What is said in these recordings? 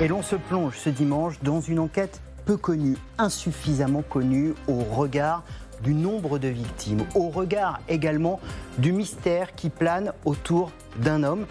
Et l'on se plonge ce dimanche dans une enquête peu connue, insuffisamment connue au regard du nombre de victimes, au regard également du mystère qui plane autour d'un homme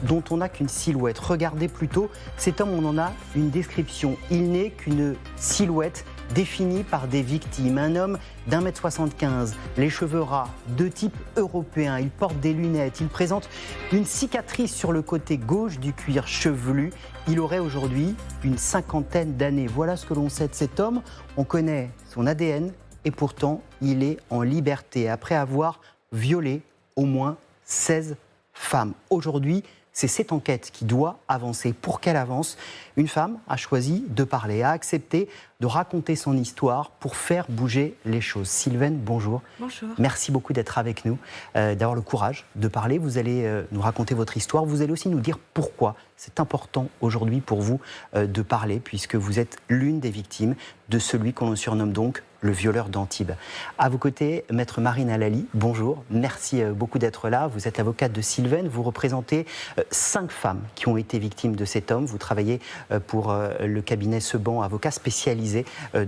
dont on n'a qu'une silhouette. Regardez plutôt, cet homme, on en a une description. Il n'est qu'une silhouette définie par des victimes. Un homme d'1,75 m, les cheveux ras, de type européen. Il porte des lunettes. Il présente une cicatrice sur le côté gauche du cuir chevelu. Il aurait aujourd'hui une cinquantaine d'années. Voilà ce que l'on sait de cet homme. On connaît son ADN et pourtant, il est en liberté après avoir violé au moins 16 femmes. Aujourd'hui, c'est cette enquête qui doit avancer. Pour qu'elle avance, une femme a choisi de parler, a accepté de raconter son histoire pour faire bouger les choses. Sylvaine, bonjour. Bonjour. Merci beaucoup d'être avec nous, d'avoir le courage de parler. Vous allez nous raconter votre histoire. Vous allez aussi nous dire pourquoi c'est important aujourd'hui pour vous de parler, puisque vous êtes l'une des victimes de celui qu'on surnomme donc le violeur d'Antibes. À vos côtés, maître Marine Alali, bonjour. Merci beaucoup d'être là. Vous êtes l'avocate de Sylvaine. Vous représentez 5 femmes qui ont été victimes de cet homme. Vous travaillez pour le cabinet Seban, avocat spécialisé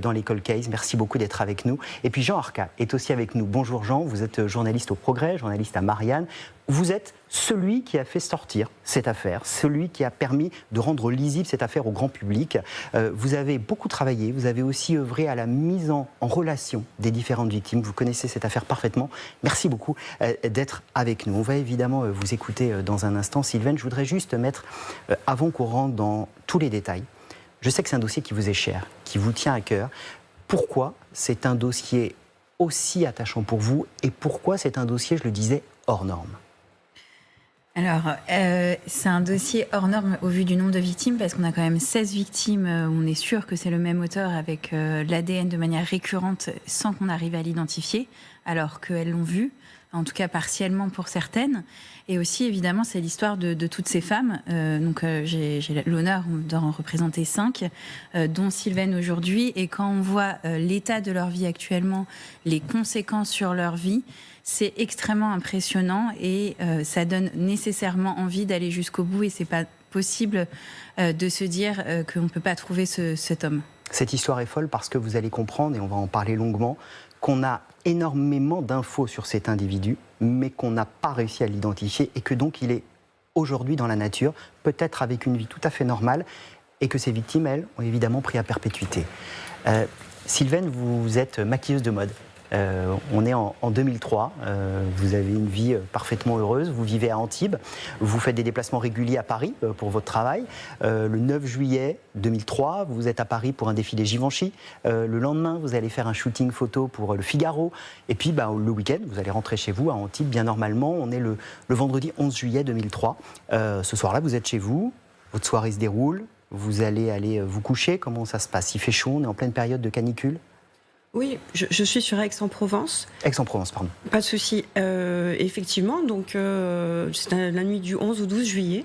dans les cold cases. Merci beaucoup d'être avec nous. Et puis Jean Arca est aussi avec nous. Bonjour Jean, vous êtes journaliste au Progrès, journaliste à Marianne. Vous êtes celui qui a fait sortir cette affaire, celui qui a permis de rendre lisible cette affaire au grand public. Vous avez beaucoup travaillé, vous avez aussi œuvré à la mise en relation des différentes victimes. Vous connaissez cette affaire parfaitement. Merci beaucoup d'être avec nous. On va évidemment vous écouter dans un instant. Sylvaine, je voudrais juste mettre, avant qu'on rentre dans tous les détails, je sais que c'est un dossier qui vous est cher, qui vous tient à cœur. Pourquoi c'est un dossier aussi attachant pour vous et pourquoi c'est un dossier, je le disais, hors norme ? Alors, c'est un dossier hors norme au vu du nombre de victimes, parce qu'on a quand même 16 victimes où on est sûr que c'est le même auteur avec l'ADN de manière récurrente sans qu'on arrive à l'identifier, alors qu'elles l'ont vu, en tout cas partiellement pour certaines. Et aussi, évidemment, c'est l'histoire de toutes ces femmes. J'ai l'honneur d'en représenter 5, dont Sylvaine aujourd'hui. Et quand on voit l'état de leur vie actuellement, les conséquences sur leur vie, c'est extrêmement impressionnant et ça donne nécessairement envie d'aller jusqu'au bout. Et c'est pas possible de se dire qu'on ne peut pas trouver cet homme. Cette histoire est folle parce que vous allez comprendre, et on va en parler longuement, qu'on a énormément d'infos sur cet individu, mais qu'on n'a pas réussi à l'identifier et que donc il est aujourd'hui dans la nature, peut-être avec une vie tout à fait normale, et que ces victimes, elles, ont évidemment pris à perpétuité. Sylvaine, vous êtes maquilleuse de mode. On est en 2003, vous avez une vie parfaitement heureuse, vous vivez à Antibes, vous faites des déplacements réguliers à Paris pour votre travail. Le 9 juillet 2003, vous êtes à Paris pour un défilé Givenchy. Le lendemain, vous allez faire un shooting photo pour le Figaro. Et puis le week-end, vous allez rentrer chez vous à Antibes, bien normalement. On est le vendredi 11 juillet 2003. Ce soir-là, vous êtes chez vous, votre soirée se déroule, vous allez aller vous coucher. Comment ça se passe? Il fait chaud, on est en pleine période de canicule. Oui, je suis sur Aix-en-Provence. Aix-en-Provence, pardon. Pas de souci. Effectivement, donc c'est la nuit du 11 ou 12 juillet.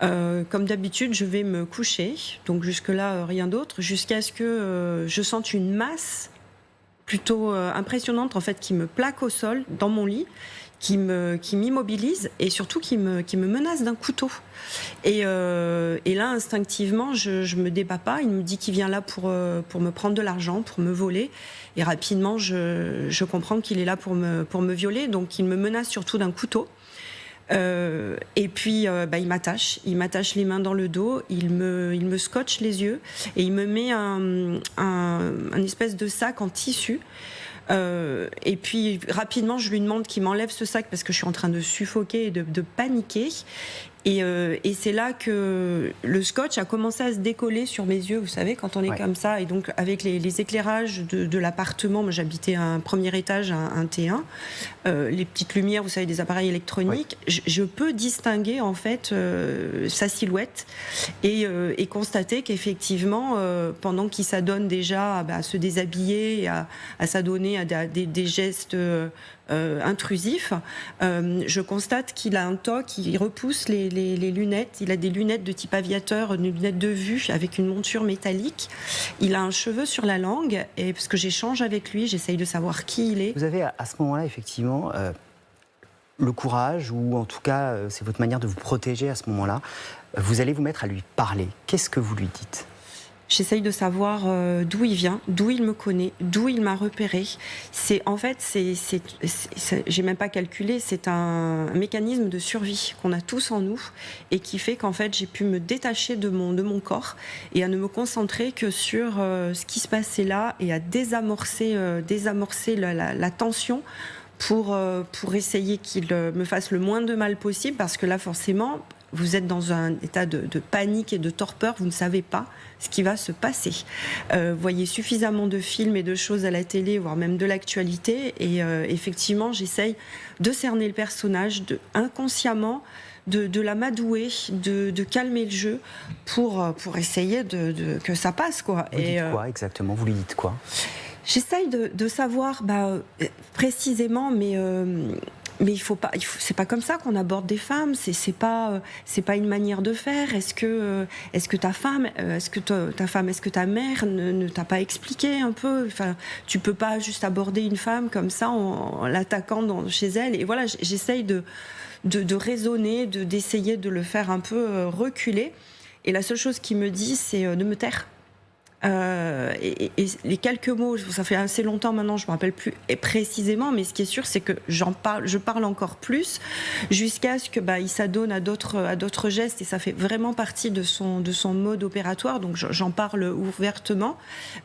Comme d'habitude, je vais me coucher. Donc jusque-là, rien d'autre. Jusqu'à ce que je sente une masse plutôt impressionnante, en fait, qui me plaque au sol, dans mon lit, qui m'immobilise et surtout qui me menace d'un couteau. Et là, instinctivement, je me débats pas. Il me dit qu'il vient là pour me prendre de l'argent, pour me voler. Et rapidement, je comprends qu'il est là pour me violer. Donc, il me menace surtout d'un couteau. Et puis, il m'attache les mains dans le dos, il me scotche les yeux et il me met un espèce de sac en tissu. Et puis rapidement, je lui demande qu'il m'enlève ce sac parce que je suis en train de suffoquer et de paniquer. Et c'est là que le scotch a commencé à se décoller sur mes yeux, vous savez, quand on est comme ça. Et donc, avec les éclairages de l'appartement, moi j'habitais à un premier étage, un T1, les petites lumières, vous savez, des appareils électroniques, je peux distinguer en fait sa silhouette et constater qu'effectivement, pendant qu'il s'adonne déjà à se déshabiller, à s'adonner à des gestes intrusif, je constate qu'il a un toc, il repousse les lunettes, il a des lunettes de type aviateur, une lunette de vue avec une monture métallique, il a un cheveu sur la langue, et parce que j'échange avec lui, j'essaye de savoir qui il est. Vous avez à ce moment-là, effectivement, le courage, ou en tout cas, c'est votre manière de vous protéger à ce moment-là. Vous allez vous mettre à lui parler. Qu'est-ce que vous lui dites ? J'essaye de savoir d'où il vient, d'où il me connaît, d'où il m'a repéré. J'ai même pas calculé, c'est un mécanisme de survie qu'on a tous en nous et qui fait qu'en fait j'ai pu me détacher de mon corps et à ne me concentrer que sur ce qui se passait là et à désamorcer la tension pour essayer qu'il me fasse le moins de mal possible, parce que là forcément vous êtes dans un état de panique et de torpeur, vous ne savez pas ce qui va se passer. Vous voyez suffisamment de films et de choses à la télé, voire même de l'actualité, et effectivement, j'essaye de cerner le personnage, inconsciemment, de l'amadouer, de calmer le jeu pour essayer que ça passe, quoi. Vous dites quoi exactement ? Vous lui dites quoi ? J'essaye de savoir précisément, mais c'est pas comme ça qu'on aborde des femmes. C'est pas une manière de faire. Est-ce que ta femme, est-ce que ta mère ne t'a pas expliqué un peu ? Enfin, tu peux pas juste aborder une femme comme ça en l'attaquant chez elle. Et voilà, j'essaye de raisonner, d'essayer de le faire un peu reculer. Et la seule chose qu'il me dit, c'est de me taire. Et les quelques mots, ça fait assez longtemps maintenant, je me rappelle plus précisément, mais ce qui est sûr, c'est que je parle encore plus jusqu'à ce que il s'adonne à d'autres gestes, et ça fait vraiment partie de son mode opératoire. Donc j'en parle ouvertement.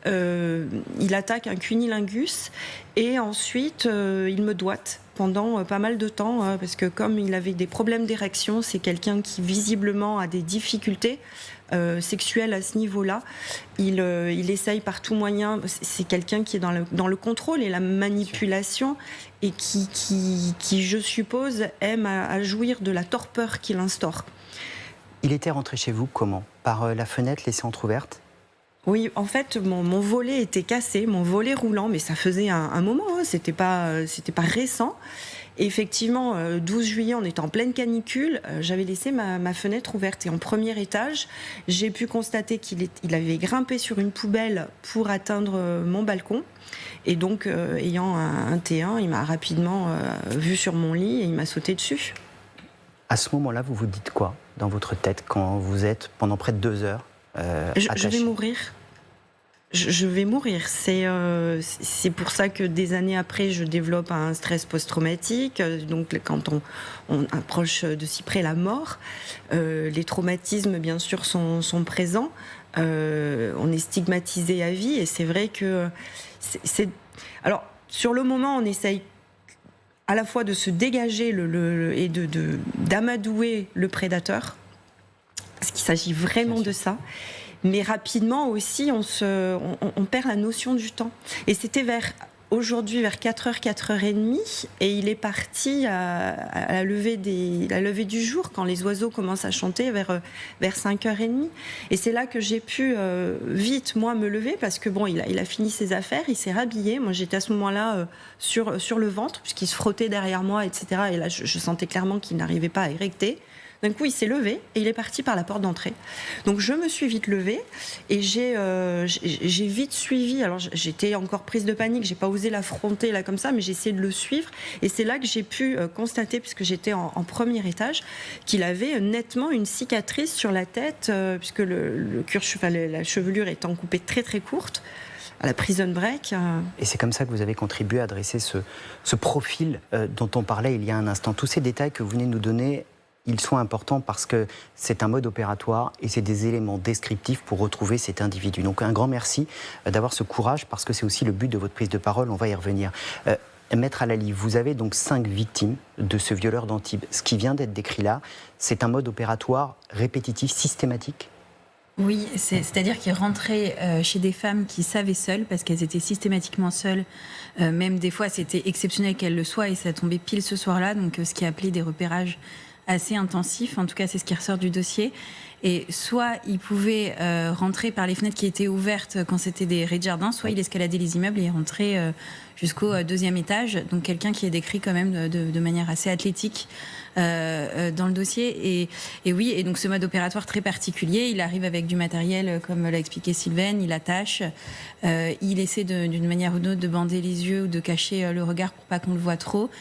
Il attaque un cunilingus et ensuite il me doite pendant pas mal de temps, parce que comme il avait des problèmes d'érection, c'est quelqu'un qui visiblement a des difficultés sexuelles à ce niveau-là. Il essaye par tout moyen. C'est quelqu'un qui est dans le contrôle et la manipulation, et qui je suppose, aime à jouir de la torpeur qu'il instaure. Il était rentré chez vous comment ? Par la fenêtre laissée entrouverte ? Oui, en fait, mon volet était cassé, mon volet roulant, mais ça faisait un moment, hein, c'était pas récent. Et effectivement, 12 juillet, on était en pleine canicule, j'avais laissé ma fenêtre ouverte. Et en premier étage, j'ai pu constater qu'il avait grimpé sur une poubelle pour atteindre mon balcon. Et donc, ayant un T1, il m'a rapidement vu sur mon lit et il m'a sauté dessus. À ce moment-là, vous vous dites quoi dans votre tête quand vous êtes pendant près de 2 heures je vais mourir. Je vais mourir. C'est pour ça que des années après, je développe un stress post-traumatique. Donc, quand on approche de si près la mort, les traumatismes, bien sûr, sont présents. On est stigmatisé à vie, et c'est vrai que Alors, sur le moment, on essaye à la fois de se dégager et d'amadouer le prédateur, parce qu'il s'agit vraiment de ça. Mais rapidement aussi, on perd la notion du temps. Et c'était aujourd'hui vers 4h, 4h30, et il est parti à la levée du jour, quand les oiseaux commencent à chanter, vers 5h30. Et c'est là que j'ai pu vite, moi, me lever, parce que il a fini ses affaires, il s'est rhabillé. Moi, j'étais à ce moment-là sur le ventre, puisqu'il se frottait derrière moi, etc. Et là, je sentais clairement qu'il n'arrivait pas à érecter. D'un coup, il s'est levé et il est parti par la porte d'entrée. Donc, je me suis vite levée et j'ai vite suivi. Alors, j'étais encore prise de panique, j'ai pas osé l'affronter là comme ça, mais j'ai essayé de le suivre. Et c'est là que j'ai pu constater, puisque j'étais en premier étage, qu'il avait nettement une cicatrice sur la tête, puisque la chevelure étant coupée très très courte, à la prison break. Et c'est comme ça que vous avez contribué à dresser ce profil dont on parlait il y a un instant. Tous ces détails que vous venez de nous donner, ils sont importants parce que c'est un mode opératoire et c'est des éléments descriptifs pour retrouver cet individu. Donc un grand merci d'avoir ce courage, parce que c'est aussi le but de votre prise de parole, on va y revenir. Maître Halali, vous avez donc 5 victimes de ce violeur d'Antibes. Ce qui vient d'être décrit là, c'est un mode opératoire répétitif, systématique ? Oui, c'est-à-dire qu'il rentrait chez des femmes qui savaient seules, parce qu'elles étaient systématiquement seules. Même des fois, c'était exceptionnel qu'elles le soient, et ça tombait pile ce soir-là. Donc, ce qui est appelé des repérages assez intensifs. En tout cas, c'est ce qui ressort du dossier. Et soit il pouvait rentrer par les fenêtres qui étaient ouvertes quand c'était des raies de jardin, soit il escaladait les immeubles et rentrait jusqu'au 2e étage. Donc quelqu'un qui est décrit quand même de manière assez athlétique dans le dossier. Et oui, et donc ce mode opératoire très particulier, il arrive avec du matériel, comme l'a expliqué Sylvaine, il attache, il essaie d'une manière ou d'une autre de bander les yeux ou de cacher le regard pour pas qu'on le voit trop.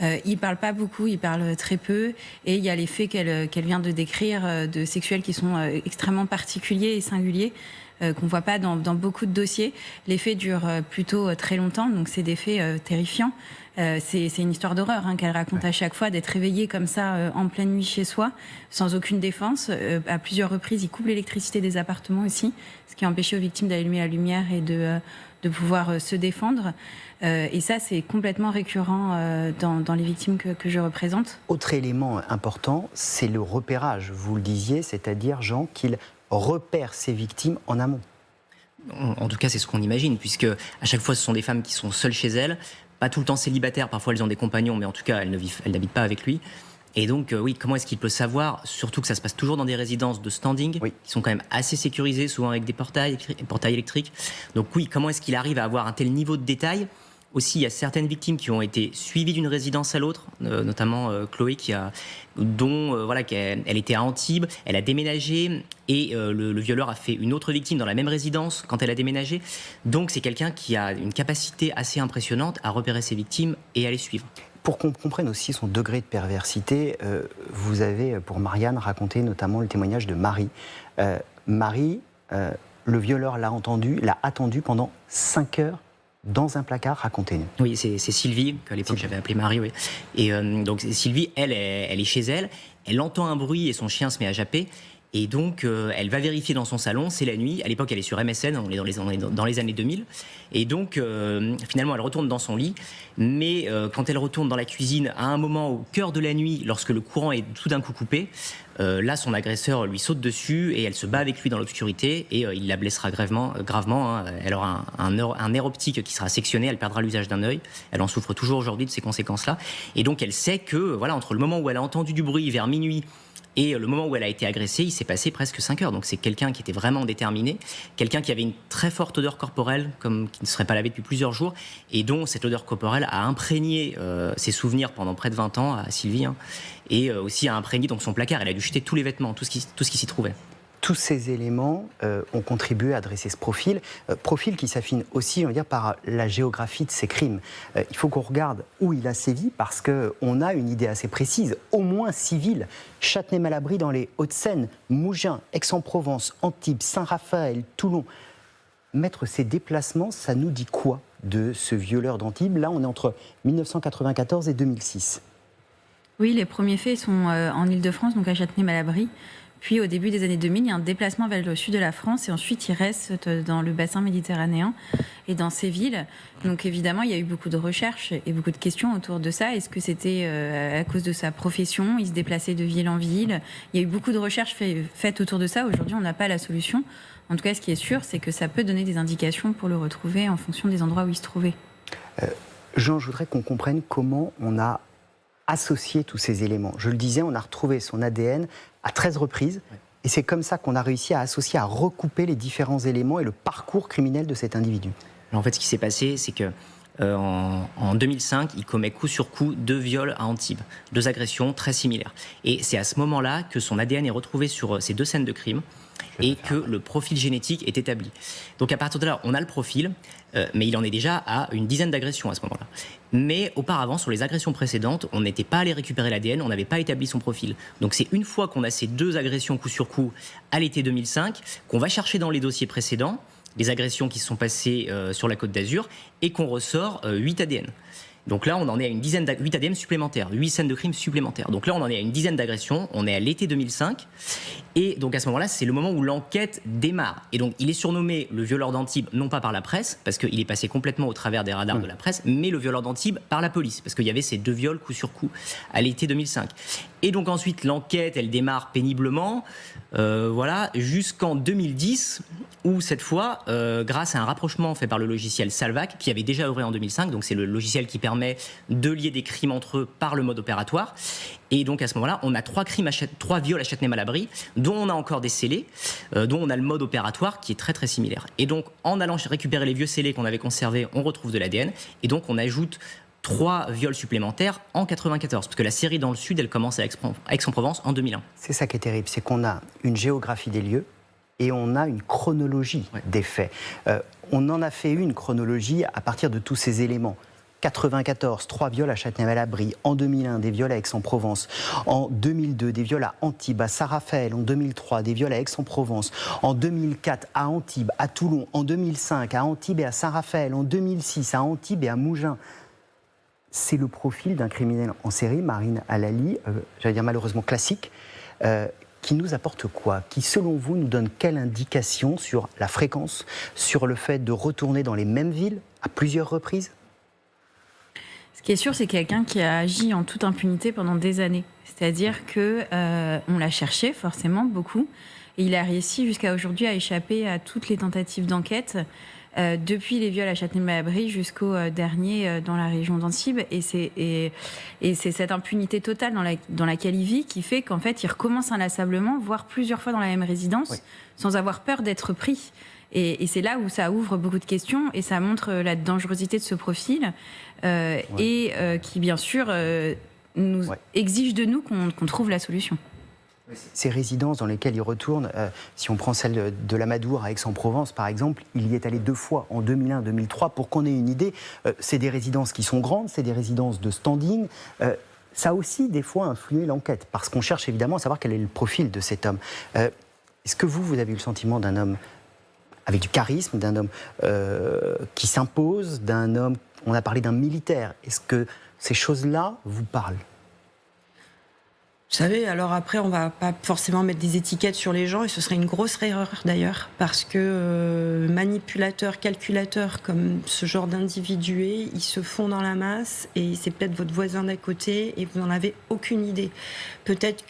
Il parle pas beaucoup, il parle très peu, et il y a les faits qu'elle vient de décrire de sexuels qui sont extrêmement particuliers et singuliers. Qu'on ne voit pas dans beaucoup de dossiers. Les faits durent plutôt très longtemps, donc c'est des faits terrifiants. C'est une histoire d'horreur qu'elle raconte à chaque fois, d'être réveillée comme ça en pleine nuit chez soi, sans aucune défense. À plusieurs reprises, il coupe l'électricité des appartements aussi, ce qui a empêché aux victimes d'allumer la lumière et de pouvoir se défendre. Et ça, c'est complètement récurrent dans les victimes que je représente. Autre élément important, c'est le repérage. Vous le disiez, c'est-à-dire, Jean, qu'il repère ses victimes en amont. En tout cas, c'est ce qu'on imagine, puisque à chaque fois, ce sont des femmes qui sont seules chez elles, pas tout le temps célibataires, parfois elles ont des compagnons, mais en tout cas, elles n'habitent pas avec lui. Et donc, oui, comment est-ce qu'il peut savoir, surtout que ça se passe toujours dans des résidences de standing, qui sont quand même assez sécurisées, souvent avec des portails électriques. Donc oui, comment est-ce qu'il arrive à avoir un tel niveau de détail ? Aussi, il y a certaines victimes qui ont été suivies d'une résidence à l'autre, notamment Chloé, elle était à Antibes, elle a déménagé et le violeur a fait une autre victime dans la même résidence quand elle a déménagé. Donc c'est quelqu'un qui a une capacité assez impressionnante à repérer ses victimes et à les suivre. Pour qu'on comprenne aussi son degré de perversité, vous avez, pour Marianne, raconté notamment le témoignage de Marie. Marie, le violeur l'a attendu pendant 5 heures dans un placard, racontez-nous. Oui, c'est Sylvie, qu'à l'époque j'avais appelée Marie, oui. Et donc Sylvie, elle est chez elle, elle entend un bruit et son chien se met à japper. Et donc, elle va vérifier dans son salon, c'est la nuit. À l'époque, elle est sur MSN, on est dans les années 2000. Et donc, finalement, elle retourne dans son lit. Mais quand elle retourne dans la cuisine, à un moment au cœur de la nuit, lorsque le courant est tout d'un coup coupé, là, son agresseur lui saute dessus et elle se bat avec lui dans l'obscurité. Et il la blessera gravement. Elle aura un nerf optique qui sera sectionné, elle perdra l'usage d'un œil. Elle en souffre toujours aujourd'hui de ces conséquences-là. Et donc, elle sait que, voilà, entre le moment où elle a entendu du bruit vers minuit et le moment où elle a été agressée, il s'est passé presque 5 heures. Donc c'est quelqu'un qui était vraiment déterminé, quelqu'un qui avait une très forte odeur corporelle, qui ne serait pas lavé depuis plusieurs jours, et dont cette odeur corporelle a imprégné ses souvenirs pendant près de 20 ans à Sylvie, et aussi a imprégné donc son placard. Elle a dû jeter tous les vêtements, tout ce qui s'y trouvait. Tous ces éléments ont contribué à dresser ce profil qui s'affine aussi, on va dire, par la géographie de ces crimes. Il faut qu'on regarde où il a sévi parce qu'on a une idée assez précise, au moins 6 villes, Châtenay-Malabry dans les Hauts-de-Seine, Mougins, Aix-en-Provence, Antibes, Saint-Raphaël, Toulon. Mettre ces déplacements, ça nous dit quoi de ce violeur d'Antibes? Là, on est entre 1994 et 2006. Oui, les premiers faits sont en Île-de-France, donc à Châtenay-Malabry. Puis au début des années 2000, il y a un déplacement vers le sud de la France et ensuite il reste dans le bassin méditerranéen et dans ces villes. Donc évidemment, il y a eu beaucoup de recherches et beaucoup de questions autour de ça. Est-ce que c'était à cause de sa profession? Il se déplaçait de ville en ville. Il y a eu beaucoup de recherches faites autour de ça. Aujourd'hui, on n'a pas la solution. En tout cas, ce qui est sûr, c'est que ça peut donner des indications pour le retrouver en fonction des endroits où il se trouvait. Jean, je voudrais qu'on comprenne comment on a associé tous ces éléments. Je le disais, on a retrouvé son ADN à 13 reprises. Et c'est comme ça qu'on a réussi à associer, à recouper les différents éléments et le parcours criminel de cet individu. Alors en fait, ce qui s'est passé, c'est que en 2005, il commet coup sur coup 2 viols à Antibes, 2 agressions très similaires. Et c'est à ce moment-là que son ADN est retrouvé sur ces 2 scènes de crime et que le profil génétique est établi. Donc à partir de là, on a le profil, mais il en est déjà à une dizaine d'agressions à ce moment-là. Mais auparavant, sur les agressions précédentes, on n'était pas allé récupérer l'ADN, on n'avait pas établi son profil. Donc c'est une fois qu'on a ces 2 agressions coup sur coup à l'été 2005 qu'on va chercher dans les dossiers précédents des agressions qui se sont passées sur la Côte d'Azur et qu'on ressort 8 ADN. Donc là, on en est à une dizaine 8 ADN supplémentaires, 8 scènes de crimes supplémentaires. Donc là, on en est à une dizaine d'agressions, on est à l'été 2005. Et donc à ce moment-là, c'est le moment où l'enquête démarre. Et donc il est surnommé le violeur d'Antibes, non pas par la presse, parce qu'il est passé complètement au travers des radars de la presse, mais le violeur d'Antibes par la police, parce qu'il y avait ces 2 viols coup sur coup à l'été 2005. Et donc ensuite, l'enquête, elle démarre péniblement, jusqu'en 2010, où cette fois, grâce à un rapprochement fait par le logiciel Salvac, qui avait déjà œuvré en 2005, donc c'est le logiciel qui permet de lier des crimes entre eux par le mode opératoire. Et donc à ce moment-là, on a 3 viols à Châtenay-Malabry, dont on a encore des scellés, dont on a le mode opératoire qui est très très similaire. Et donc en allant récupérer les vieux scellés qu'on avait conservés, on retrouve de l'ADN, et donc on ajoute 3 viols supplémentaires en 94, parce que la série dans le sud, elle commence à Aix-en-Provence en 2001. C'est ça qui est terrible, c'est qu'on a une géographie des lieux et on a une chronologie des faits. On en a fait une chronologie à partir de tous ces éléments. 94, 3 viols à Châtenay-Malabry. En 2001, des viols à Aix-en-Provence. En 2002, des viols à Antibes, à Saint-Raphaël. En 2003, des viols à Aix-en-Provence. En 2004, à Antibes, à Toulon. En 2005, à Antibes et à Saint-Raphaël. En 2006, à Antibes et à Mougins. C'est le profil d'un criminel en série, Marine Alali, j'allais dire malheureusement classique, qui nous apporte quoi? Qui, selon vous, nous donne quelle indication sur la fréquence, sur le fait de retourner dans les mêmes villes à plusieurs reprises? Ce qui est sûr, c'est quelqu'un qui a agi en toute impunité pendant des années. C'est-à-dire que on l'a cherché forcément beaucoup, et il a réussi jusqu'à aujourd'hui à échapper à toutes les tentatives d'enquête, depuis les viols à Châtenay-Malabry jusqu'au dernier dans la région d'Antibes. Et c'est cette impunité totale dans laquelle il vit qui fait qu'en fait, il recommence inlassablement, voire plusieurs fois dans la même résidence, oui, sans avoir peur d'être pris. Et c'est là où ça ouvre beaucoup de questions et ça montre la dangerosité de ce profil ouais, et qui, bien sûr, nous ouais, exige de nous qu'on trouve la solution. Ces résidences dans lesquelles il retourne, si on prend celle de l'Amadour à Aix-en-Provence par exemple, il y est allé 2 fois, en 2001 et 2003, pour qu'on ait une idée. C'est des résidences qui sont grandes, c'est des résidences de standing. Ça a aussi des fois influé l'enquête, parce qu'on cherche évidemment à savoir quel est le profil de cet homme. Est-ce que vous avez eu le sentiment d'un homme avec du charisme, d'un homme qui s'impose, d'un homme, on a parlé d'un militaire. Est-ce que ces choses-là vous parlent ? Vous savez, alors après, on va pas forcément mettre des étiquettes sur les gens, et ce serait une grosse erreur d'ailleurs, parce que manipulateurs, calculateurs comme ce genre d'individus, ils se font dans la masse, et c'est peut-être votre voisin d'à côté, et vous n'en avez aucune idée. Peut-être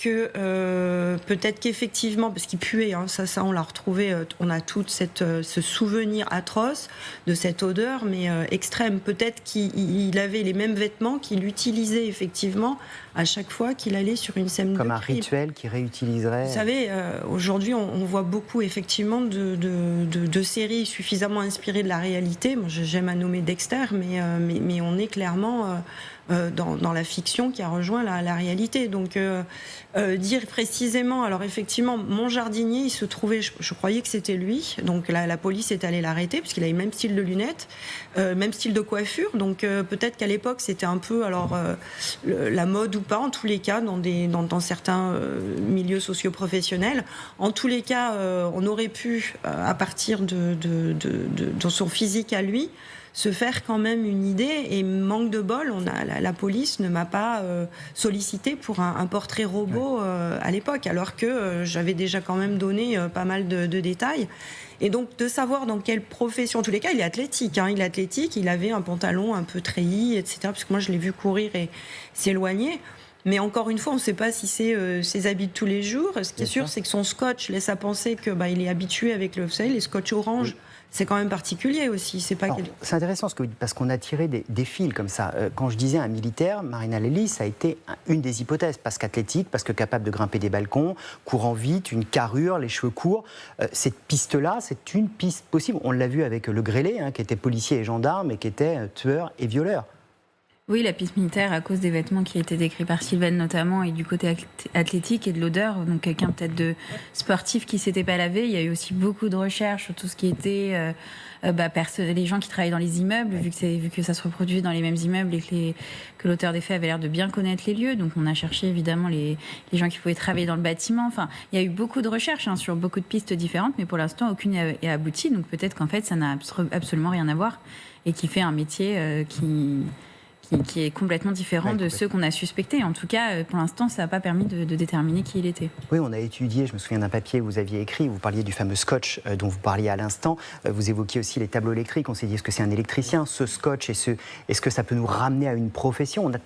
qu'effectivement, parce qu'il puait, hein, ça on l'a retrouvé, on a tout ce souvenir atroce de cette odeur, mais extrême. Peut-être qu'il avait les mêmes vêtements qu'il utilisait effectivement à chaque fois qu'il allait sur une scène comme de un crime. Rituel qui réutiliserait... Vous savez, aujourd'hui, on voit beaucoup effectivement de séries suffisamment inspirées de la réalité. Moi, j'aime à nommer Dexter, mais on est clairement dans la fiction qui a rejoint la réalité. Donc, dire précisément... Alors, effectivement, mon jardinier, il se trouvait... Je croyais que c'était lui. Donc, la police est allée l'arrêter, parce qu'il avait le même style de lunettes, même style de coiffure. Donc, peut-être qu'à l'époque, c'était un peu... la mode ou pas, en tous les cas, dans certains milieux socio-professionnels. En tous les cas, on aurait pu, à partir de son physique à lui, se faire quand même une idée. Et manque de bol, la police ne m'a pas sollicité pour un portrait robot à l'époque, alors que j'avais déjà quand même donné pas mal de détails. Et donc, de savoir dans quelle profession, en tous les cas, il est athlétique. Hein, il avait un pantalon un peu treillis, etc. Parce que moi, je l'ai vu courir et s'éloigner. Mais encore une fois, on ne sait pas si c'est ses habits de tous les jours. Ce qui est sûr, c'est que son scotch laisse à penser que il est habitué avec vous savez, les scotch orange. Oui. C'est quand même particulier aussi. C'est intéressant ce que vous dites, parce qu'on a tiré des fils comme ça. Quand je disais un militaire, Marine Alali, ça a été une des hypothèses, parce qu'athlétique, parce que capable de grimper des balcons, courant vite, une carrure, les cheveux courts. Cette piste-là, c'est une piste possible. On l'a vu avec le grêlé, qui était policier et gendarme, et qui était tueur et violeur. Oui, la piste militaire, à cause des vêtements qui étaient décrits par Sylvaine notamment, et du côté athlétique et de l'odeur, donc quelqu'un peut-être de sportif qui s'était pas lavé. Il y a eu aussi beaucoup de recherches sur tout ce qui était les gens qui travaillent dans les immeubles, vu que ça se reproduit dans les mêmes immeubles et que l'auteur des faits avait l'air de bien connaître les lieux. Donc on a cherché évidemment les gens qui pouvaient travailler dans le bâtiment. Enfin, il y a eu beaucoup de recherches sur beaucoup de pistes différentes, mais pour l'instant aucune n'est aboutie. Donc peut-être qu'en fait ça n'a absolument rien à voir et qui fait un métier qui est complètement différent de ceux qu'on a suspectés. En tout cas, pour l'instant, ça n'a pas permis de déterminer qui il était. Oui, on a étudié, je me souviens d'un papier que vous aviez écrit, vous parliez du fameux scotch dont vous parliez à l'instant, vous évoquiez aussi les tableaux électriques, on s'est dit, est-ce que c'est un électricien, ce scotch, est-ce que ça peut nous ramener à une profession? On a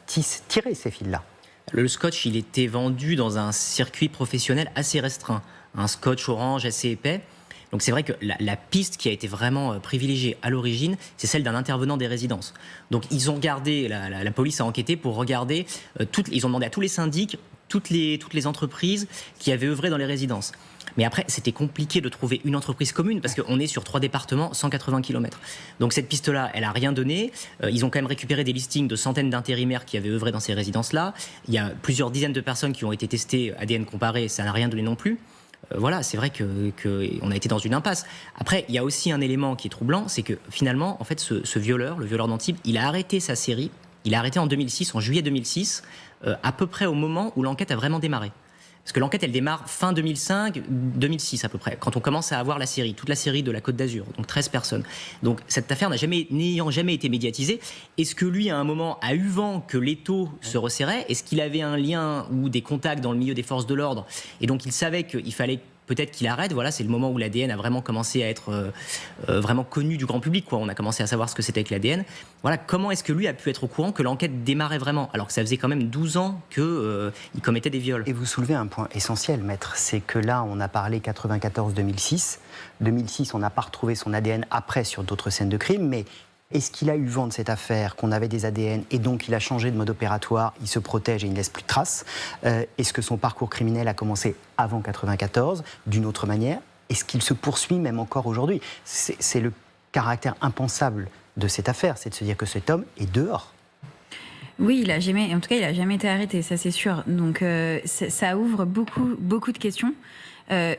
tiré ces fils-là. Le scotch, il était vendu dans un circuit professionnel assez restreint. Un scotch orange assez épais. Donc c'est vrai que la piste qui a été vraiment privilégiée à l'origine, c'est celle d'un intervenant des résidences. Donc ils ont gardé, la police a enquêté pour regarder, ils ont demandé à tous les syndics, toutes les entreprises qui avaient œuvré dans les résidences. Mais après, c'était compliqué de trouver une entreprise commune parce qu'on est sur 3 départements, 180 km. Donc cette piste-là, elle n'a rien donné. Ils ont quand même récupéré des listings de centaines d'intérimaires qui avaient œuvré dans ces résidences-là. Il y a plusieurs dizaines de personnes qui ont été testées ADN comparé, ça n'a rien donné non plus. voilà, c'est vrai qu'on a été dans une impasse. Après, il y a aussi un élément qui est troublant, c'est que finalement, en fait, ce violeur, le violeur d'Antibes, il a arrêté sa série, il a arrêté en 2006, en juillet 2006, à peu près au moment où l'enquête a vraiment démarré. Parce que l'enquête, elle démarre fin 2005, 2006 à peu près, quand on commence à avoir la série, toute la série de la Côte d'Azur, donc 13 personnes. Donc cette affaire n'ayant jamais été médiatisée, est-ce que lui, à un moment, a eu vent que l'étau se resserrait ? Est-ce qu'il avait un lien ou des contacts dans le milieu des forces de l'ordre ? Et donc il savait qu'il fallait peut-être qu'il arrête. Voilà, c'est le moment où l'ADN a vraiment commencé à être vraiment connu du grand public, quoi. On a commencé à savoir ce que c'était que l'ADN. Voilà, comment est-ce que lui a pu être au courant que l'enquête démarrait vraiment, alors que ça faisait quand même 12 ans qu'il commettait des viols. Et vous soulevez un point essentiel, maître, c'est que là, on a parlé 94-2006. 2006, on n'a pas retrouvé son ADN après sur d'autres scènes de crime, mais est-ce qu'il a eu vent de cette affaire, qu'on avait des ADN, et donc il a changé de mode opératoire, il se protège et il ne laisse plus de traces ? Est-ce que son parcours criminel a commencé avant 94, d'une autre manière ? Est-ce qu'il se poursuit même encore aujourd'hui ? C'est le caractère impensable de cette affaire, c'est de se dire que cet homme est dehors. Oui, il a jamais été arrêté, ça c'est sûr. Donc ça ouvre beaucoup de questions.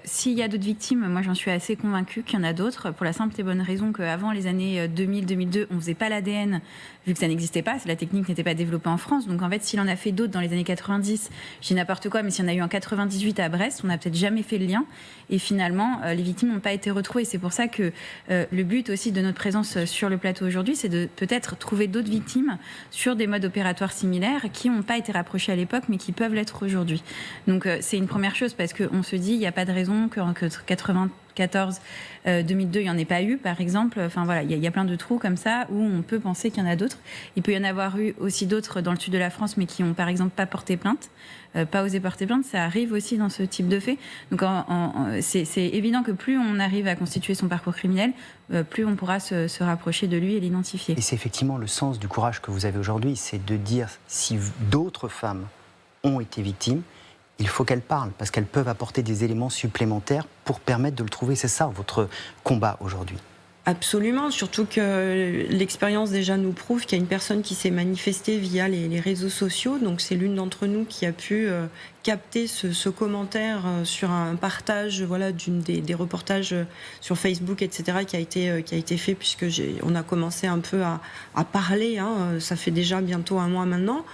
S'il y a d'autres victimes, moi j'en suis assez convaincue qu'il y en a d'autres, pour la simple et bonne raison qu'avant les années 2000-2002, on faisait pas l'ADN, vu que ça n'existait pas, la technique n'était pas développée en France. Donc en fait, s'il en a fait d'autres dans les années 90, je dis n'importe quoi, mais s'il y en a eu en 98 à Brest, on n'a peut-être jamais fait le lien. Et finalement, les victimes n'ont pas été retrouvées. C'est pour ça que le but aussi de notre présence sur le plateau aujourd'hui, c'est de peut-être trouver d'autres victimes sur des modes opératoires similaires qui n'ont pas été rapprochés à l'époque, mais qui peuvent l'être aujourd'hui. Donc c'est une première chose, parce qu'on se dit, il n'y a pas de raison que 94, 2002, il n'y en ait pas eu, par exemple. Enfin voilà, il y a plein de trous comme ça où on peut penser qu'il y en a d'autres. Il peut y en avoir eu aussi d'autres dans le sud de la France, mais qui n'ont par exemple pas porté plainte, pas osé porter plainte. Ça arrive aussi dans ce type de fait. Donc c'est évident que plus on arrive à constituer son parcours criminel, plus on pourra se rapprocher de lui et l'identifier. Et c'est effectivement le sens du courage que vous avez aujourd'hui, c'est de dire si d'autres femmes ont été victimes, il faut qu'elles parlent, parce qu'elles peuvent apporter des éléments supplémentaires pour permettre de le trouver. C'est ça votre combat aujourd'hui. Absolument, surtout que l'expérience déjà nous prouve qu'il y a une personne qui s'est manifestée via les réseaux sociaux. Donc c'est l'une d'entre nous qui a pu capter ce commentaire sur un partage, voilà, des reportages sur Facebook, etc., qui a été fait, puisque on a commencé un peu à parler. Ça fait déjà bientôt un mois maintenant.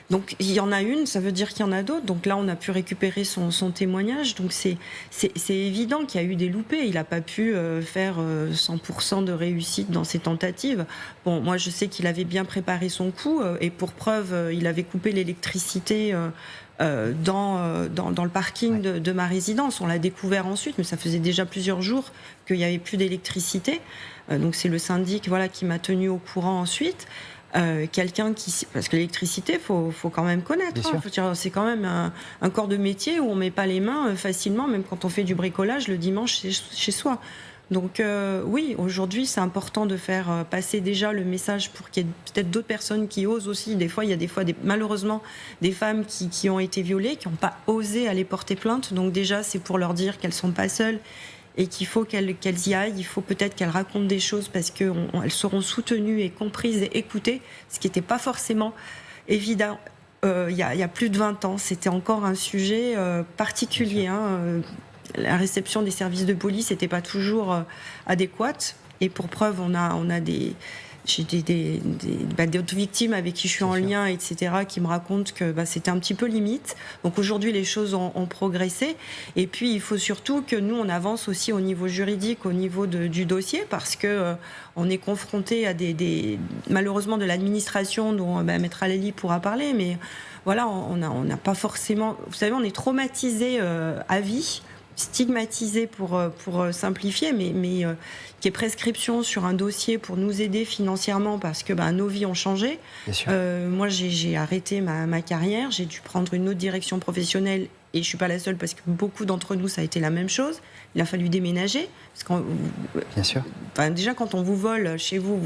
Donc il y en a une, ça veut dire qu'il y en a d'autres. Donc là, on a pu récupérer son témoignage. Donc c'est évident qu'il y a eu des loupés. Il n'a pas pu faire 100% de réussite dans ses tentatives. Bon, moi, je sais qu'il avait bien préparé son coup. Et pour preuve, il avait coupé l'électricité dans le parking de ma résidence. On l'a découvert ensuite, mais ça faisait déjà plusieurs jours qu'il n'y avait plus d'électricité. Donc c'est le syndic, voilà, qui m'a tenu au courant ensuite. Quelqu'un parce que l'électricité, faut quand même connaître. C'est quand même un corps de métier où on met pas les mains facilement, même quand on fait du bricolage le dimanche chez soi. Donc oui, aujourd'hui, c'est important de faire passer déjà le message pour qu'il y ait peut-être d'autres personnes qui osent aussi. Des fois, il y a malheureusement des femmes qui ont été violées, qui n'ont pas osé aller porter plainte. Donc déjà, c'est pour leur dire qu'elles sont pas seules et qu'il faut qu'elles y aillent. Il faut peut-être qu'elles racontent des choses, parce qu'elles seront soutenues et comprises et écoutées, ce qui n'était pas forcément évident il y a plus de 20 ans. C'était encore un sujet particulier. La réception des services de police n'était pas toujours adéquate. Et pour preuve, j'ai d'autres victimes avec qui je suis en lien, etc., qui me racontent que c'était un petit peu limite. Donc aujourd'hui, les choses ont progressé. Et puis, il faut surtout que nous, on avance aussi au niveau juridique, au niveau du dossier, parce que on est confronté à malheureusement, de l'administration, dont Maître Alélie pourra parler, mais voilà, on n'a pas forcément... Vous savez, on est traumatisé à vie, stigmatisé pour simplifier, mais qui est prescription sur un dossier pour nous aider financièrement, parce que nos vies ont changé. Moi, j'ai arrêté ma carrière, j'ai dû prendre une autre direction professionnelle, et je suis pas la seule, parce que beaucoup d'entre nous, ça a été la même chose. Il a fallu déménager, parce Bien sûr. Déjà, quand on vous vole chez vous,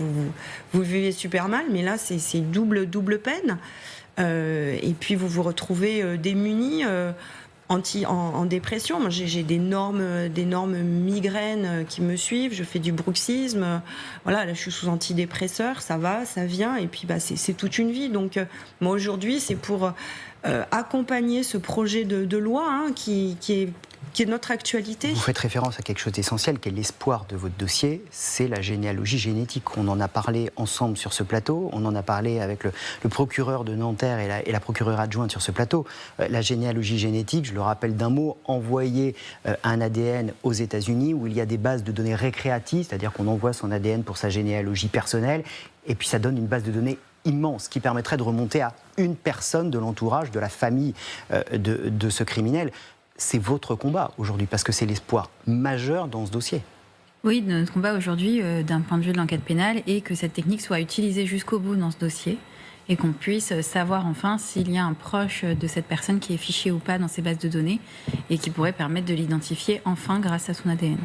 vous vivez super mal, mais là, c'est double peine. Et puis vous vous retrouvez démunis, en dépression. Moi, j'ai d'énormes migraines qui me suivent. Je fais du bruxisme. Voilà, là, je suis sous antidépresseur. Ça va, ça vient. Et puis, c'est toute une vie. Donc, moi, aujourd'hui, c'est pour accompagner ce projet de loi qui qui est notre actualité. Vous faites référence à quelque chose d'essentiel qui est l'espoir de votre dossier, c'est la généalogie génétique. On en a parlé ensemble sur ce plateau, on en a parlé avec le procureur de Nanterre et la procureure adjointe sur ce plateau. La généalogie génétique, je le rappelle d'un mot, envoyer un ADN aux États-Unis où il y a des bases de données récréatives, c'est-à-dire qu'on envoie son ADN pour sa généalogie personnelle, et puis ça donne une base de données immense qui permettrait de remonter à une personne de l'entourage, de la famille de ce criminel. C'est votre combat aujourd'hui, parce que c'est l'espoir majeur dans ce dossier. Oui, notre combat aujourd'hui, d'un point de vue de l'enquête pénale, est que cette technique soit utilisée jusqu'au bout dans ce dossier et qu'on puisse savoir enfin s'il y a un proche de cette personne qui est fiché ou pas dans ces bases de données et qui pourrait permettre de l'identifier enfin grâce à son ADN.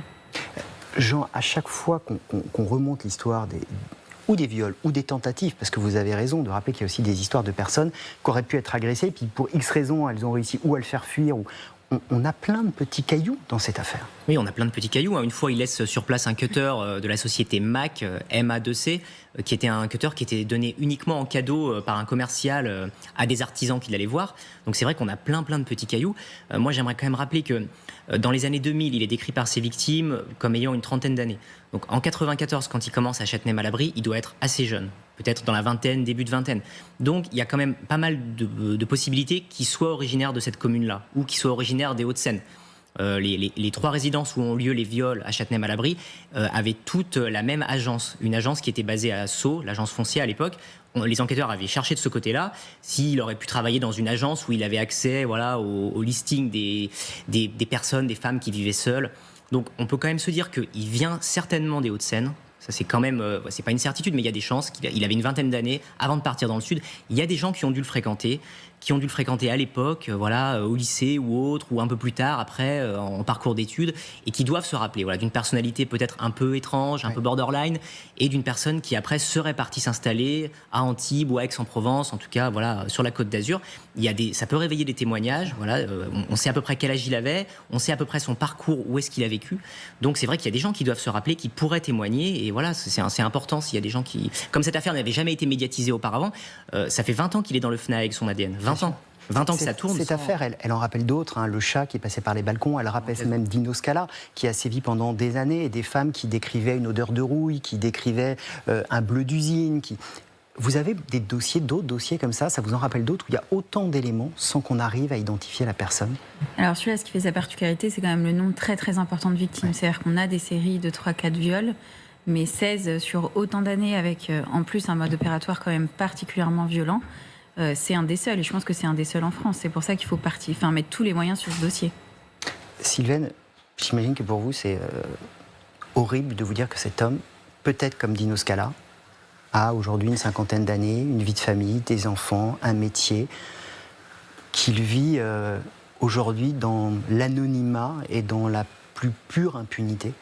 Jean, à chaque fois qu'on remonte l'histoire des viols ou des tentatives, parce que vous avez raison de rappeler qu'il y a aussi des histoires de personnes qui auraient pu être agressées, puis pour X raisons, elles ont réussi ou à le faire fuir, ou on a plein de petits cailloux dans cette affaire. Oui, on a plein de petits cailloux. Une fois, il laisse sur place un cutter de la société MAC, MA2C, qui était un cutter qui était donné uniquement en cadeau par un commercial à des artisans qu'il allait voir. Donc c'est vrai qu'on a plein de petits cailloux. Moi, j'aimerais quand même rappeler que dans les années 2000, il est décrit par ses victimes comme ayant une trentaine d'années. Donc en 94, quand il commence à Châtenay-Malabry, il doit être assez jeune, peut-être dans la vingtaine, début de vingtaine. Donc il y a quand même pas mal de possibilités qu'il soit originaire de cette commune-là, ou qu'il soit originaire des Hauts-de-Seine. Les 3 résidences où ont lieu les viols à Châtenay-Malabry avaient toutes la même agence, une agence qui était basée à Sceaux, l'agence foncière à l'époque. Les enquêteurs avaient cherché de ce côté-là s'il aurait pu travailler dans une agence où il avait accès au listing des personnes, des femmes qui vivaient seules. Donc on peut quand même se dire qu'il vient certainement des Hauts-de-Seine. Ça, c'est quand même, c'est pas une certitude, mais il y a des chances. Il avait une vingtaine d'années avant de partir dans le sud. Il y a des gens qui ont dû le fréquenter, à l'époque, au lycée ou autre, ou un peu plus tard, après, en parcours d'études, et qui doivent se rappeler, d'une personnalité peut-être un peu étrange, un peu borderline, et d'une personne qui après serait partie s'installer à Antibes ou à Aix-en-Provence, en tout cas, sur la Côte d'Azur. Ça peut réveiller des témoignages. On sait à peu près quel âge il avait, on sait à peu près son parcours, où est-ce qu'il a vécu. Donc c'est vrai qu'il y a des gens qui doivent se rappeler, qui pourraient témoigner, et c'est important s'il y a des gens qui... Comme cette affaire n'avait jamais été médiatisée auparavant, ça fait 20 ans qu'il est dans le FNA avec son ADN. 20 ans. 20 ans que ça tourne. Cette affaire, elle en rappelle d'autres. Le chat qui est passé par les balcons, elle rappelle même Dino Scala, qui a sévi pendant des années, et des femmes qui décrivaient une odeur de rouille, qui décrivaient un bleu d'usine. Vous avez d'autres dossiers comme ça vous en rappelle d'autres, où il y a autant d'éléments sans qu'on arrive à identifier la personne? Alors celui-là, ce qui fait sa particularité, c'est quand même le nombre très très important de victimes. Ouais. C'est-à-dire qu'on a des séries de 3-4 viols, mais 16 sur autant d'années, avec en plus un mode opératoire quand même particulièrement violent. C'est un des seuls, et je pense que c'est un des seuls en France. C'est pour ça qu'il faut mettre tous les moyens sur ce dossier. Sylvaine, j'imagine que pour vous, c'est horrible de vous dire que cet homme, peut-être comme Dino Scala, a aujourd'hui une cinquantaine d'années, une vie de famille, des enfants, un métier, qu'il vit aujourd'hui dans l'anonymat et dans la plus pure impunité.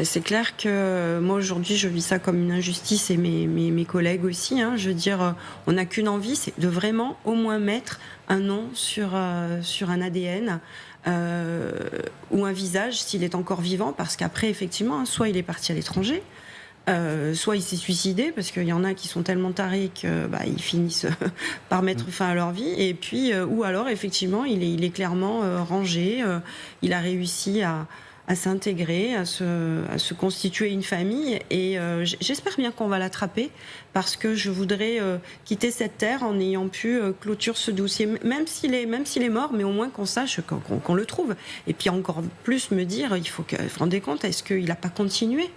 C'est clair que moi aujourd'hui je vis ça comme une injustice, et mes collègues aussi. Je veux dire, on n'a qu'une envie, c'est de vraiment au moins mettre un nom sur un ADN ou un visage s'il est encore vivant, parce qu'après effectivement, soit il est parti à l'étranger, soit il s'est suicidé, parce qu'il y en a qui sont tellement tarés qu'ils finissent par mettre fin à leur vie, et puis ou alors effectivement il est clairement rangé, il a réussi à s'intégrer, à se constituer une famille, et j'espère bien qu'on va l'attraper, parce que je voudrais quitter cette terre en ayant pu clôturer ce dossier, même s'il est mort, mais au moins qu'on sache qu'on le trouve. Et puis encore plus me dire, il faut que vous vous rendez compte, est-ce qu'il n'a pas continué?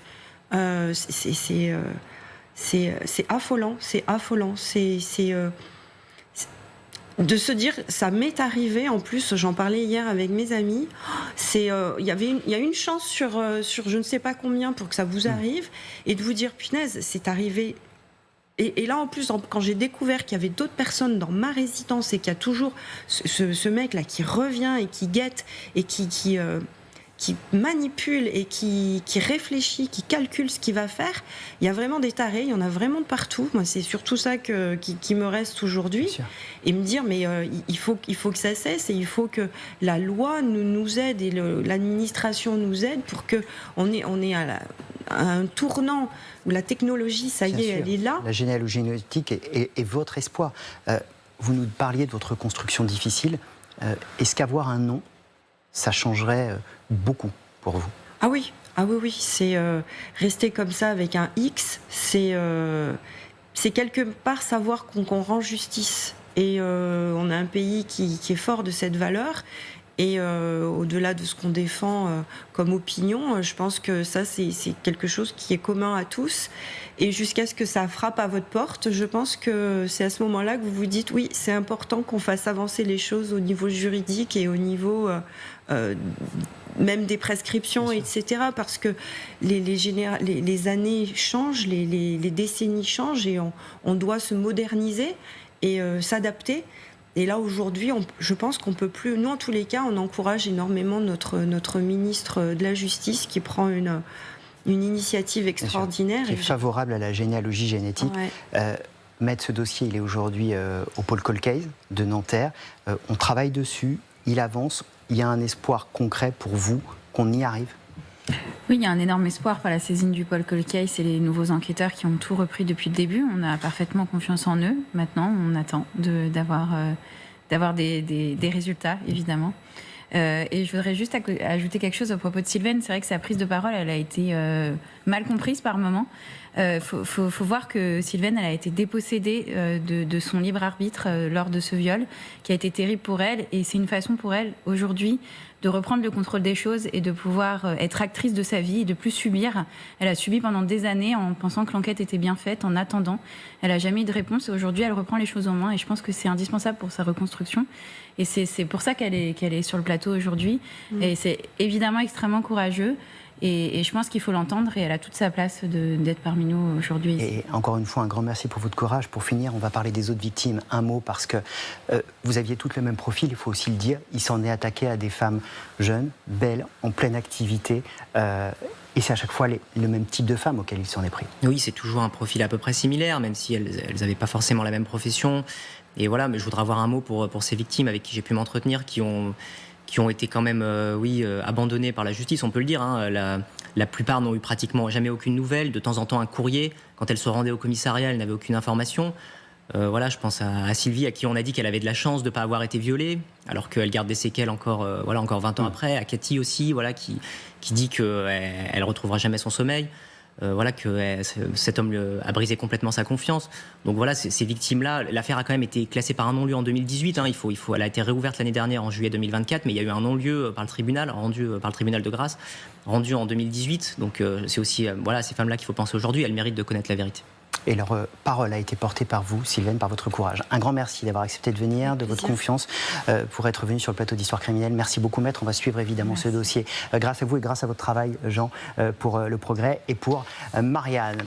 C'est affolant, de se dire, ça m'est arrivé, en plus, j'en parlais hier avec mes amis, il y a une chance sur je ne sais pas combien pour que ça vous arrive, et de vous dire, punaise, c'est arrivé. Et là, en plus, quand j'ai découvert qu'il y avait d'autres personnes dans ma résidence, et qu'il y a toujours ce mec-là qui revient et qui guette, et qui manipule et qui réfléchit, qui calcule ce qu'il va faire. Il y a vraiment des tarés, il y en a vraiment de partout. Moi, c'est surtout ça qui me reste aujourd'hui. Et me dire, mais il faut que ça cesse, et il faut que la loi nous aide, et l'administration nous aide, pour qu'on est à un tournant où la technologie, ça y est, elle est là. La généalogie génétique est votre espoir. Vous nous parliez de votre reconstruction difficile. Est-ce qu'avoir un nom, ça changerait beaucoup pour vous? Ah oui, oui. C'est rester comme ça avec un X, c'est quelque part savoir qu'on rend justice. Et on a un pays qui est fort de cette valeur. Et au-delà de ce qu'on défend comme opinion, je pense que ça, c'est quelque chose qui est commun à tous. Et jusqu'à ce que ça frappe à votre porte, je pense que c'est à ce moment-là que vous vous dites, oui, c'est important qu'on fasse avancer les choses au niveau juridique et au niveau même des prescriptions, etc. Parce que les années changent, les décennies changent et on doit se moderniser et s'adapter. Et là, aujourd'hui, je pense qu'on peut plus... Nous, en tous les cas, on encourage énormément notre ministre de la Justice qui prend une initiative extraordinaire. Qui est favorable à la généalogie génétique. Ouais. Maître, ce dossier, il est aujourd'hui au pôle Cold Case de Nanterre. On travaille dessus, il avance. Il y a un espoir concret pour vous qu'on y arrive? Oui, il y a un énorme espoir par la saisine du pôle Cold Case et les nouveaux enquêteurs qui ont tout repris depuis le début. On a parfaitement confiance en eux. Maintenant, on attend d'avoir des résultats, évidemment. Et je voudrais juste ajouter quelque chose à propos de Sylvaine. C'est vrai que sa prise de parole, elle a été mal comprise par moments. Faut voir que Sylvaine, elle a été dépossédée de son libre arbitre lors de ce viol, qui a été terrible pour elle. Et c'est une façon pour elle, aujourd'hui, de reprendre le contrôle des choses et de pouvoir être actrice de sa vie et de plus subir. Elle a subi pendant des années en pensant que l'enquête était bien faite, en attendant. Elle n'a jamais eu de réponse et aujourd'hui, elle reprend les choses en main et je pense que c'est indispensable pour sa reconstruction. Et c'est pour ça qu'elle est sur le plateau aujourd'hui. Et c'est évidemment extrêmement courageux. Et je pense qu'il faut l'entendre et elle a toute sa place d'être parmi nous aujourd'hui. Et encore une fois, un grand merci pour votre courage. Pour finir, on va parler des autres victimes. Un mot, parce que vous aviez toutes le même profil, il faut aussi le dire. Il s'en est attaqué à des femmes jeunes, belles, en pleine activité. Et c'est à chaque fois le même type de femmes auxquelles il s'en est pris. Oui, c'est toujours un profil à peu près similaire, même si elles n'avaient pas forcément la même profession. Et voilà, mais je voudrais avoir un mot pour ces victimes avec qui j'ai pu m'entretenir, qui ont été quand même abandonnées par la justice, on peut le dire. Hein. La plupart n'ont eu pratiquement jamais aucune nouvelle. De temps en temps, un courrier. Quand elles se rendaient au commissariat, elles n'avaient aucune information. Voilà, je pense à Sylvie, à qui on a dit qu'elle avait de la chance de ne pas avoir été violée, alors qu'elle garde des séquelles encore 20 ans après. À Cathy aussi, voilà, qui dit qu'elle ne retrouvera jamais son sommeil. Voilà, que cet homme a brisé complètement sa confiance. Donc voilà, ces victimes-là, l'affaire a quand même été classée par un non-lieu en 2018. Hein, elle a été réouverte l'année dernière en juillet 2024, mais il y a eu un non-lieu par le tribunal, rendu par le tribunal de grâce, rendu en 2018. Donc c'est aussi ces femmes-là qu'il faut penser aujourd'hui. Elles méritent de connaître la vérité. Et leur parole a été portée par vous, Sylvaine, par votre courage. Un grand merci d'avoir accepté de venir, de votre confiance, pour être venu sur le plateau d'Histoire criminelle. Merci beaucoup, Maître. On va suivre évidemment ce dossier grâce à vous et grâce à votre travail, Jean, pour Le Progrès et pour Marianne.